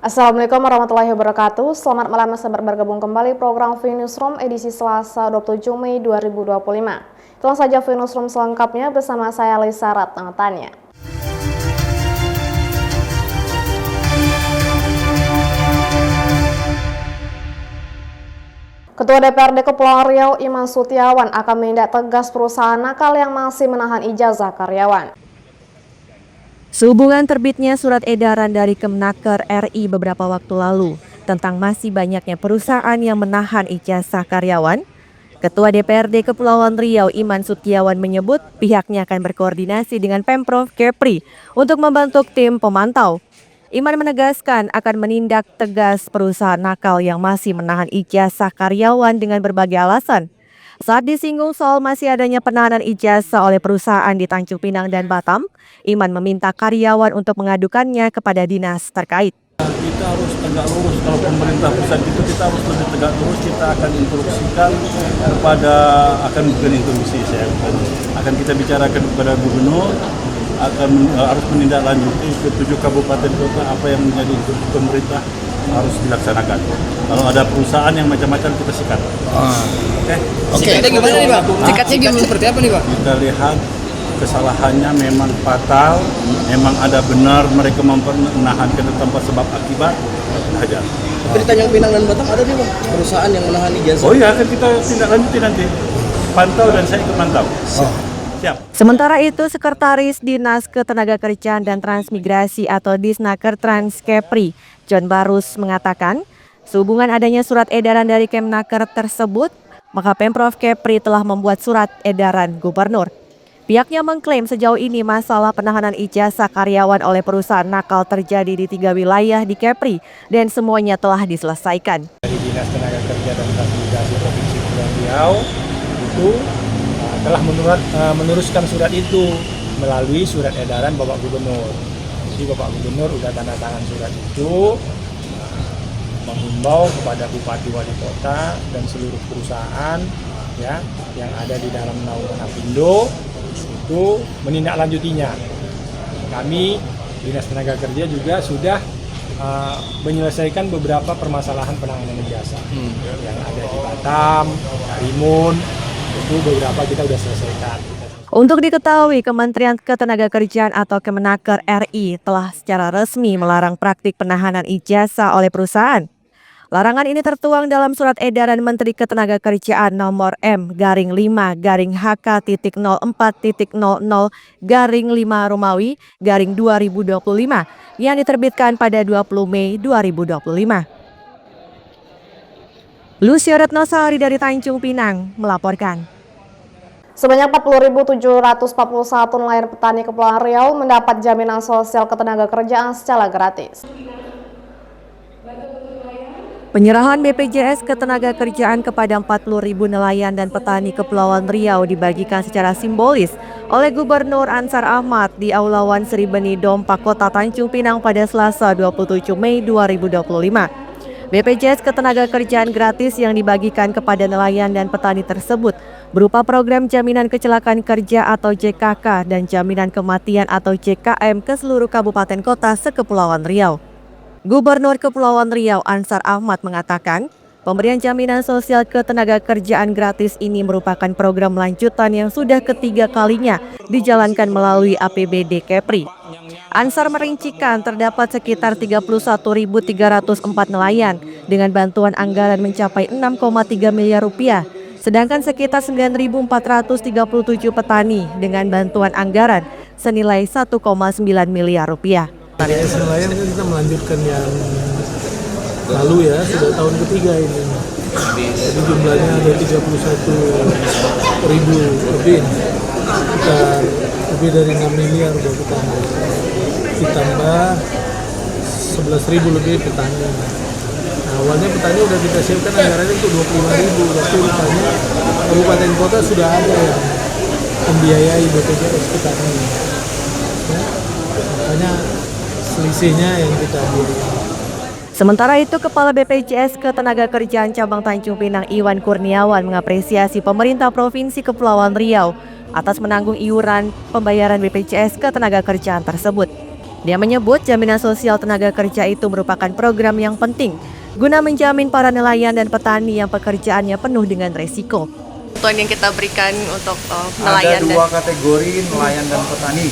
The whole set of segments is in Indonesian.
Assalamualaikum warahmatullahi wabarakatuh. Selamat malam, sahabat, bergabung kembali program V-Newsroom edisi Selasa 27 Mei 2025. Itulah saja V-Newsroom selengkapnya bersama saya Lisa Ratnatanya. Ketua DPRD Kepulauan Riau Iman Sutiawan akan menindak tegas perusahaan nakal yang masih menahan ijazah karyawan. Sehubungan terbitnya surat edaran dari Kemenaker RI beberapa waktu lalu tentang masih banyaknya perusahaan yang menahan ijazah karyawan, Ketua DPRD Kepulauan Riau Iman Sutiawan menyebut pihaknya akan berkoordinasi dengan Pemprov Kepri untuk membentuk tim pemantau. Iman menegaskan akan menindak tegas perusahaan nakal yang masih menahan ijazah karyawan dengan berbagai alasan. Saat disinggung soal masih adanya penahanan ijazah oleh perusahaan di Tanjung Pinang dan Batam, Iman meminta karyawan untuk mengadukannya kepada dinas terkait. Kita harus tegak lurus, kalau pemerintah pusat itu kita harus lebih tegak lurus. Kita akan instruksikan akan kita bicarakan kepada gubernur, harus menindaklanjuti ke 7 kabupaten kota apa yang menjadi instruksi pemerintah harus dilaksanakan. Kalau ada perusahaan yang macam-macam kita sikat. Sikatnya gimana nih Pak? Sikatnya gimana, seperti apa nih Pak? Kita lihat kesalahannya memang fatal, memang ada benar mereka menahan ke tempat sebab akibat, hajar. Tapi di Tanjung Pinang dan Batam ada nih Pak, perusahaan yang menahan ijazah. Oh iya, akan kita tindak lanjuti nanti. Pantau dan saya ikut pantau. Siap. Sementara itu, Sekretaris Dinas Ketenagakerjaan dan Transmigrasi atau Disnaker Trans Kepri, John Barus mengatakan, sehubungan adanya surat edaran dari Kemenaker tersebut, maka Pemprov Kepri telah membuat surat edaran gubernur. Pihaknya mengklaim sejauh ini masalah penahanan ijazah karyawan oleh perusahaan nakal terjadi di 3 wilayah di Kepri dan semuanya telah diselesaikan. Dari Dinas Tenaga Kerja dan Transmigrasi Provinsi Kepulauan Riau itu telah meneruskan surat itu melalui surat edaran Bapak Gubernur. Jadi Bapak Gubernur sudah tanda tangan surat itu, menghimbau kepada Bupati Wali Kota dan seluruh perusahaan ya yang ada di dalam naungan Apindo itu menindaklanjutinya. Kami Dinas Tenaga Kerja juga sudah menyelesaikan beberapa permasalahan penanganan ijazah yang ada di Batam, Karimun, itu beberapa kita sudah selesaikan. Untuk diketahui, Kementerian Ketenagakerjaan atau Kemenaker RI telah secara resmi melarang praktik penahanan ijazah oleh perusahaan. Larangan ini tertuang dalam Surat Edaran Menteri Ketenagakerjaan nomor M/5/HK.04.00/5 Romawi /2025 yang diterbitkan pada 20 Mei 2025. Lucia Retnosari dari Tanjung Pinang melaporkan. Sebanyak 40.741 nelayan petani Kepulauan Riau mendapat jaminan sosial ketenagakerjaan secara gratis. Penyerahan BPJS Ketenagakerjaan kepada 40.000 nelayan dan petani Kepulauan Riau dibagikan secara simbolis oleh Gubernur Ansar Ahmad di Aula Wan Sri Beni Dompa Kota Tanjung Pinang pada Selasa 27 Mei 2025. BPJS Ketenagakerjaan gratis yang dibagikan kepada nelayan dan petani tersebut berupa program jaminan kecelakaan kerja atau JKK dan jaminan kematian atau JKM ke seluruh kabupaten kota sekepulauan Riau. Gubernur Kepulauan Riau Ansar Ahmad mengatakan, pemberian jaminan sosial ketenagakerjaan gratis ini merupakan program lanjutan yang sudah ketiga kalinya dijalankan melalui APBD Kepri. Ansar merincikan terdapat sekitar 31.304 nelayan dengan bantuan anggaran mencapai 6,3 miliar rupiah, sedangkan sekitar 9.437 petani dengan bantuan anggaran senilai 1,9 miliar rupiah. Nelayan kan kita melanjutkan yang lalu ya, sudah tahun ketiga ini. Jadi jumlahnya ada 31.000 lebih. Kita lebih dari 6 miliar udah kita ambil. Ditambah 11.000 lebih petani. Nah, awalnya petani udah kita siapkan anggarannya untuk 25.000, tapi rupanya kabupaten kota sudah ada yang membiayai BPJS petani. Ya, makanya selisihnya yang kita ambil. Sementara itu, Kepala BPJS Ketenagakerjaan Cabang Tanjung Pinang Iwan Kurniawan mengapresiasi pemerintah Provinsi Kepulauan Riau atas menanggung iuran pembayaran BPJS Ketenagakerjaan tersebut. Dia menyebut jaminan sosial tenaga kerja itu merupakan program yang penting guna menjamin para nelayan dan petani yang pekerjaannya penuh dengan resiko. Bantuan yang kita berikan untuk nelayan ada dua kategori nelayan dan petani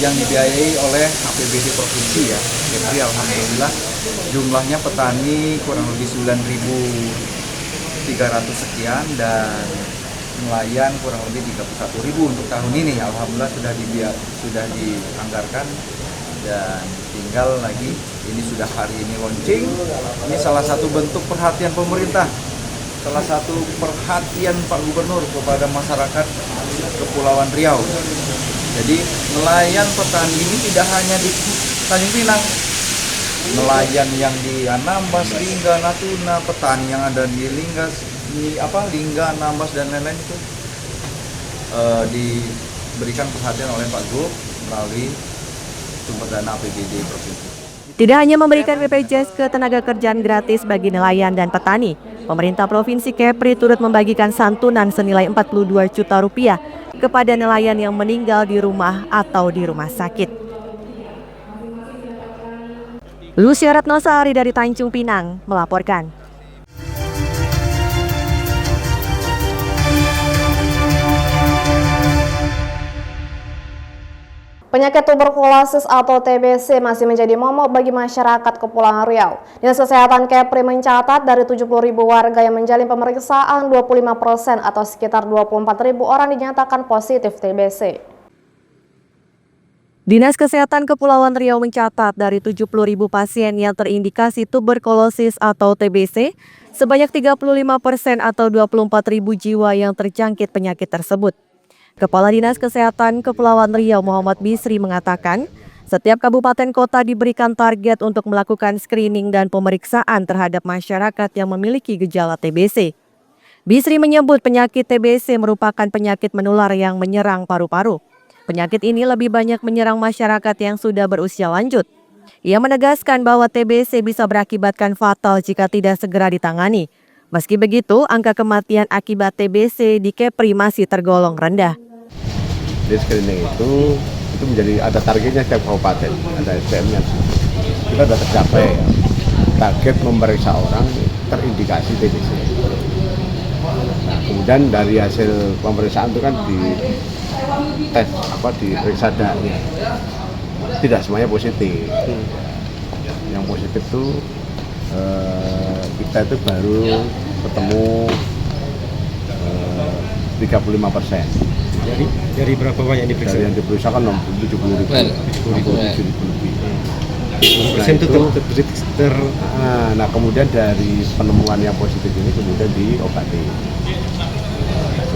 yang dibiayai oleh APBD provinsi ya. Jadi alhamdulillah jumlahnya petani kurang lebih 9.300 sekian dan nelayan kurang lebih 31.000 untuk tahun ini. Alhamdulillah sudah dianggarkan dan tinggal lagi ini sudah hari ini launching. Ini salah satu bentuk perhatian pemerintah. Salah satu perhatian Pak Gubernur kepada masyarakat Kepulauan Riau. Jadi nelayan petani ini tidak hanya di Tanjung Pinang, nelayan yang di Anambas, Lingga, Natuna, petani yang ada di Lingga, Anambas dan lain-lain itu diberikan perhatian oleh Pak Gub melalui sumber dana APBD provinsi. Tidak hanya memberikan BPJS Ketenagakerjaan gratis bagi nelayan dan petani, pemerintah Provinsi Kepri turut membagikan santunan senilai 42 juta rupiah kepada nelayan yang meninggal di rumah atau di rumah sakit. Lucia Ratnosari dari Tanjung Pinang melaporkan. Penyakit tuberkulosis atau TBC masih menjadi momok bagi masyarakat Kepulauan Riau. Dinas Kesehatan Kepri mencatat dari 70.000 warga yang menjalin pemeriksaan, 25% atau sekitar 24.000 orang dinyatakan positif TBC. Dinas Kesehatan Kepulauan Riau mencatat dari 70.000 pasien yang terindikasi tuberkulosis atau TBC, sebanyak 35% atau 24.000 jiwa yang terjangkit penyakit tersebut. Kepala Dinas Kesehatan Kepulauan Riau Muhammad Bisri mengatakan, setiap kabupaten kota diberikan target untuk melakukan screening dan pemeriksaan terhadap masyarakat yang memiliki gejala TBC. Bisri menyebut penyakit TBC merupakan penyakit menular yang menyerang paru-paru. Penyakit ini lebih banyak menyerang masyarakat yang sudah berusia lanjut. Ia menegaskan bahwa TBC bisa berakibatkan fatal jika tidak segera ditangani. Meski begitu, angka kematian akibat TBC di Kepri masih tergolong rendah. Di screening itu menjadi ada targetnya setiap kabupaten, ada SDM-nya. Kita sudah tercapai target memeriksa orang terindikasi TBC. Nah, kemudian dari hasil pemeriksaan itu kan di tes diperiksa darahnya. Tidak semuanya positif. Yang positif itu kita itu baru ketemu 35%. Dari berapa banyak diperiksa? Dari yang diperiksa kan 70.000 lebih. Nah, kemudian dari penemuan yang positif ini kemudian diobati.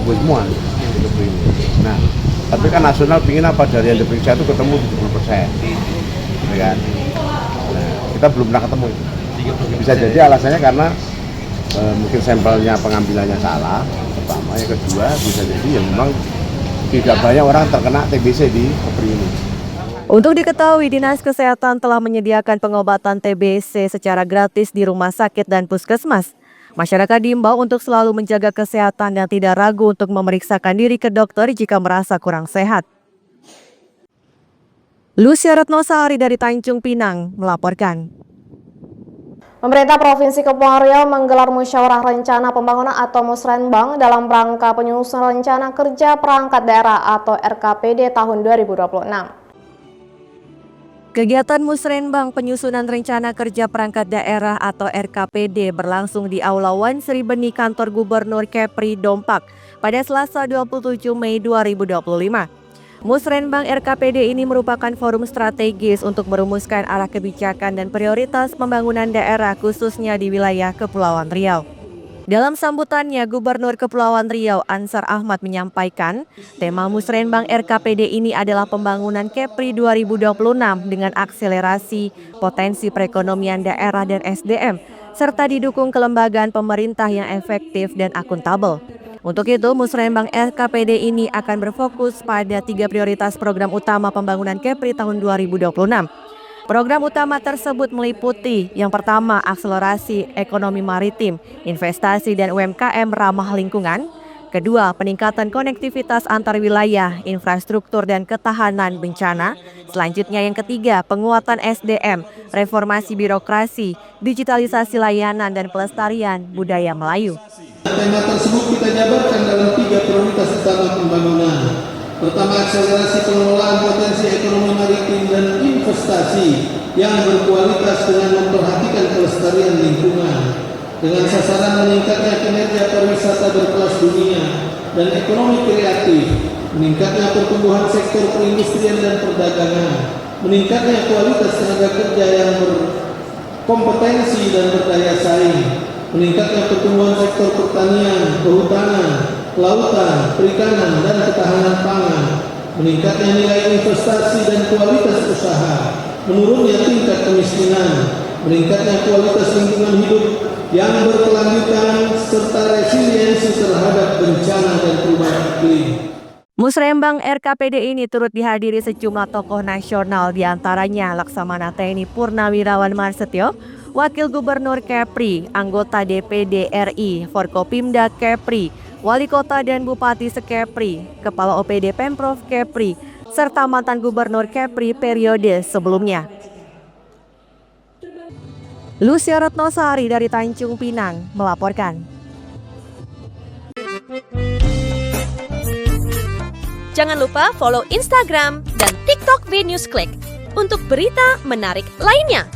Semua. Nah, tapi kan nasional pingin apa dari yang diperiksa itu ketemu 70%, kan? Nah, kita belum pernah ketemu. Bisa jadi alasannya karena mungkin sampelnya pengambilannya salah, pertama. Yang kedua bisa jadi ya memang tidak banyak orang terkena TBC di Kepri ini. Untuk diketahui, Dinas Kesehatan telah menyediakan pengobatan TBC secara gratis di rumah sakit dan puskesmas. Masyarakat diimbau untuk selalu menjaga kesehatan dan tidak ragu untuk memeriksakan diri ke dokter jika merasa kurang sehat. Lucia Ratnosari dari Tanjung Pinang melaporkan. Pemerintah Provinsi Kepulauan Riau menggelar musyawarah rencana pembangunan atau Musrenbang dalam rangka penyusunan rencana kerja perangkat daerah atau RKPD tahun 2026. Kegiatan Musrenbang penyusunan rencana kerja perangkat daerah atau RKPD berlangsung di Aula Wan Sri Beni Kantor Gubernur Kepri Dompak pada Selasa 27 Mei 2025. Musrenbang RKPD ini merupakan forum strategis untuk merumuskan arah kebijakan dan prioritas pembangunan daerah khususnya di wilayah Kepulauan Riau. Dalam sambutannya, Gubernur Kepulauan Riau Ansar Ahmad menyampaikan, tema Musrenbang RKPD ini adalah pembangunan Kepri 2026 dengan akselerasi potensi perekonomian daerah dan SDM, serta didukung kelembagaan pemerintah yang efektif dan akuntabel. Untuk itu, Musrenbang RKPD ini akan berfokus pada 3 prioritas program utama pembangunan Kepri tahun 2026. Program utama tersebut meliputi yang pertama, akselerasi ekonomi maritim, investasi dan UMKM ramah lingkungan. Kedua, peningkatan konektivitas antar wilayah, infrastruktur dan ketahanan bencana. Selanjutnya yang ketiga, penguatan SDM, reformasi birokrasi, digitalisasi layanan dan pelestarian budaya Melayu. Tema tersebut kita jabarkan dalam 3 prioritas utama pembangunan. Pertama, akselerasi pengelolaan potensi ekonomi maritim dan investasi yang berkualitas dengan memperhatikan kelestarian lingkungan. Dengan sasaran meningkatnya kinerja pariwisata berkelas dunia dan ekonomi kreatif, meningkatnya pertumbuhan sektor perindustrian dan perdagangan, meningkatnya kualitas tenaga kerja yang berkompetensi dan berdaya saing, meningkatnya pertumbuhan sektor pertanian, kehutanan, kelautan, perikanan, dan ketahanan pangan, meningkatnya nilai investasi dan kualitas usaha, menurunnya tingkat kemiskinan, meningkatnya kualitas lingkungan hidup yang berkelanjutan, serta resiliensi terhadap bencana dan perubahan iklim. Musrembang RKPD ini turut dihadiri sejumlah tokoh nasional, diantaranya Laksamana TNI Purnawirawan Marsetio, Wakil Gubernur Kepri, anggota DPD RI, Forkopimda Kepri, Wali Kota dan Bupati Sekepri, Kepala OPD Pemprov Kepri, serta mantan Gubernur Kepri periode sebelumnya. Lucia Retnosari dari Tanjung Pinang melaporkan. Jangan lupa follow Instagram dan TikTok VNewsClick untuk berita menarik lainnya.